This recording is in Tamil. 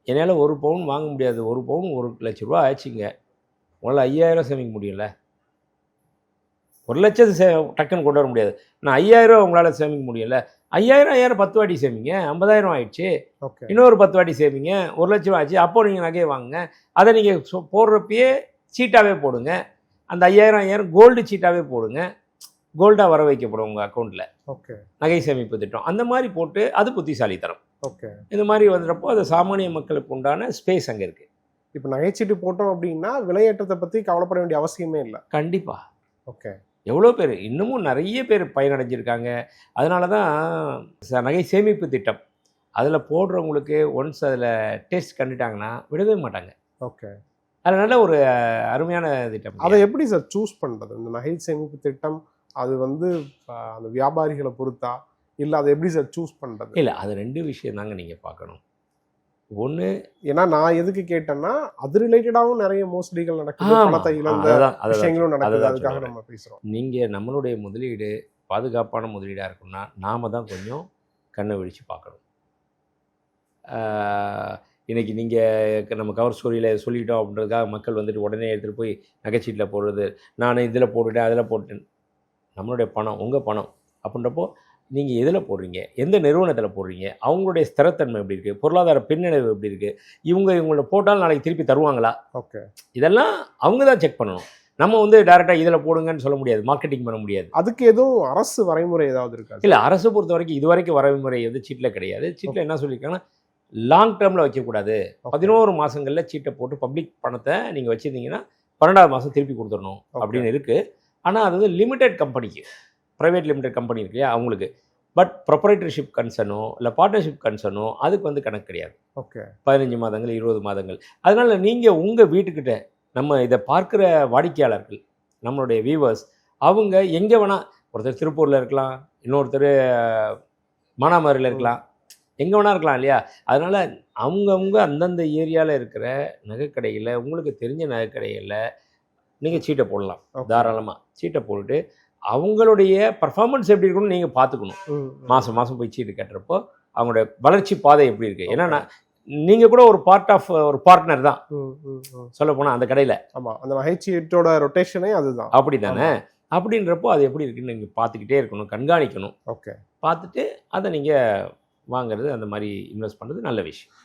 என்னால் 1 பவுன் வாங்க முடியாது. 1 பவுன் 1,00,000 ஆச்சுங்க. உங்களால் 5,000 சேமிக்க முடியல. 1,00,000 டக்குன்னு கொண்டு வர முடியாது. நான் 5,000 உங்களால் சேமிக்க முடியல. 5,000 10 வாட்டி சேமிங்க. 50,000 ஆயிடுச்சு. இன்னொரு 10 வாட்டி சேமிங்க. 1,00,000 ஆச்சு. அப்போ நீங்கள் நகையை வாங்குங்க. அதை நீங்கள் போடுறப்பயே சீட்டாகவே போடுங்க. அந்த 5,000 கோல்டு சீட்டாகவே போடுங்க. கோல்டாக வர வைக்கப்படும் உங்கள் அக்கௌண்ட்டில். நகை சேமிப்பு திட்டம் அந்த மாதிரி போட்டு அது புத்திசாலித்தனம். இந்த மாதிரி வந்துடுறப்போ அது சாமானிய மக்களுக்கு உண்டான ஸ்பேஸ் அங்கே இருக்குது. இப்போ நகைச்சீட்டு போட்டோம் அப்படின்னா விலையேற்றத்தை பற்றி கவலைப்பட வேண்டிய அவசியமே இல்லை. கண்டிப்பாக. எவ்வளோ பேர் இன்னமும் நிறைய பேர் பயனடைஞ்சிருக்காங்க. அதனால தான் நகை சேமிப்பு திட்டம் அதில் போடுறவங்களுக்கு ஒன்ஸ் அதில் டேஸ்ட் கண்டுட்டாங்கன்னா விடவே மாட்டாங்க. அது நல்ல ஒரு அருமையான திட்டம். அதை எப்படி சார் சூஸ் பண்ணுறது? இந்த நகை சேமிப்பு திட்டம் அது வந்து அந்த வியாபாரிகளை பொறுத்தா இல்லை அதை எப்படி சார் சூஸ் பண்ணுறது? இல்லை, அது 2 விஷயம் தாங்க நீங்கள் பார்க்கணும். ஒன்று, ஏன்னா நான் எதுக்கு கேட்டேன்னா அது ரிலேட்டடாகவும் நிறைய மோசடிகள் நடக்குது, பணத்தை இழந்த விஷயங்களும் நடக்குது. அதுக்காக நம்ம பேசுகிறோம். நீங்கள் நம்மளுடைய முதலீடு பாதுகாப்பான முதலீடாக இருக்குன்னா நாம் தான் கொஞ்சம் கண்ணை விழித்து பார்க்கணும். இன்றைக்கி நீங்கள் நம்ம கவர் ஸ்டோரியில் சொல்லிட்டோம் அப்படின்றதுக்காக மக்கள் வந்துட்டு உடனே எடுத்துகிட்டு போய் நகைச்சீட்டில் போடுறது, நான் இதில் போட்டுட்டேன் அதில் போட்டேன். நம்மளுடைய பணம் உங்கள் பணம் அப்படின்றப்போ நீங்கள் எதில் போடுறீங்க, எந்த நிறுவனத்தில் போடுறீங்க, அவங்களுடைய ஸ்திரத்தன்மை எப்படி இருக்குது, பொருளாதார பின்னடைவு எப்படி இருக்குது, இவங்கள போட்டாலும் நாளைக்கு திருப்பி தருவாங்களா, இதெல்லாம் அவங்க தான் செக் பண்ணணும். நம்ம வந்து டேரெக்டாக இதில் போடுங்கன்னு சொல்ல முடியாது, மார்க்கெட்டிங் பண்ண முடியாது. அதுக்கு எதுவும் அரசு வரைமுறை ஏதாவது இருக்கா? இல்லை, அரசை பொறுத்த வரைக்கும் இது வரைக்கும் வரைமுறை வந்து சீட்டில் கிடையாது. சீட்டில் என்ன சொல்லியிருக்காங்கன்னா லாங் டேர்மில் வைக்கக்கூடாது. 11 மாதங்களில் சீட்டை போட்டு பப்ளிக் பணத்தை நீங்கள் வச்சுருந்தீங்கன்னா 12ஆவது மாதம் திருப்பி கொடுத்துடணும் அப்படின்னு இருக்குது. ஆனால் அது வந்து லிமிடெட் கம்பெனிக்கு, ப்ரைவேட் லிமிடெட் கம்பெனி இருக்கு இல்லையா அவங்களுக்கு. பட் ப்ரொப்ரைட்டர்ஷிப் கன்சர்னோ இல்லை பார்ட்னர்ஷிப் கன்சர்னோ அதுக்கு வந்து கணக்கு கிடையாது. 15 மாதங்கள் 20 மாதங்கள். அதனால் நீங்கள் உங்கள் வீட்டுக்கிட்ட நம்ம இதை பார்க்குற வாடிக்கையாளர்கள், நம்மளுடைய வியூவர்ஸ், அவங்க எங்கே வேணால், ஒருத்தர் திருப்பூரில் இருக்கலாம், இன்னொருத்தர் மானாமதுரையில் இருக்கலாம், எங்கே வேணா இருக்கலாம் இல்லையா. அதனால் அவங்கவுங்க அந்தந்த ஏரியாவில் இருக்கிற நகைக்கடையில், உங்களுக்கு தெரிஞ்ச நகைக்கடைகளில் நீங்கள் சீட்டை போடலாம். தாராளமாக சீட்டை போட்டுட்டு அவங்களுடைய பர்ஃபார்மன்ஸ் எப்படி இருக்குன்னு நீங்கள் பார்த்துக்கணும். மாதம் மாதம் போய் சீட்டு கட்டுறப்போ அவங்களுடைய வளர்ச்சி பாதை எப்படி இருக்குது. ஏன்னா நீங்கள் கூட ஒரு பார்ட் ஆஃப் ஒரு பார்ட்னர் தான் சொல்ல போனால் அந்த கடையில். ஆமாம், அந்த நகைச்சீட்டோட ரொட்டேஷனே அதுதான். அப்படி தானே. அப்படின்றப்போ அது எப்படி இருக்குன்னு நீங்கள் பார்த்துக்கிட்டே இருக்கணும், கண்காணிக்கணும். பார்த்துட்டு அதை நீங்கள் வாங்கிறது, அந்த மாதிரி இன்வெஸ்ட் பண்ணுறது நல்ல விஷயம்.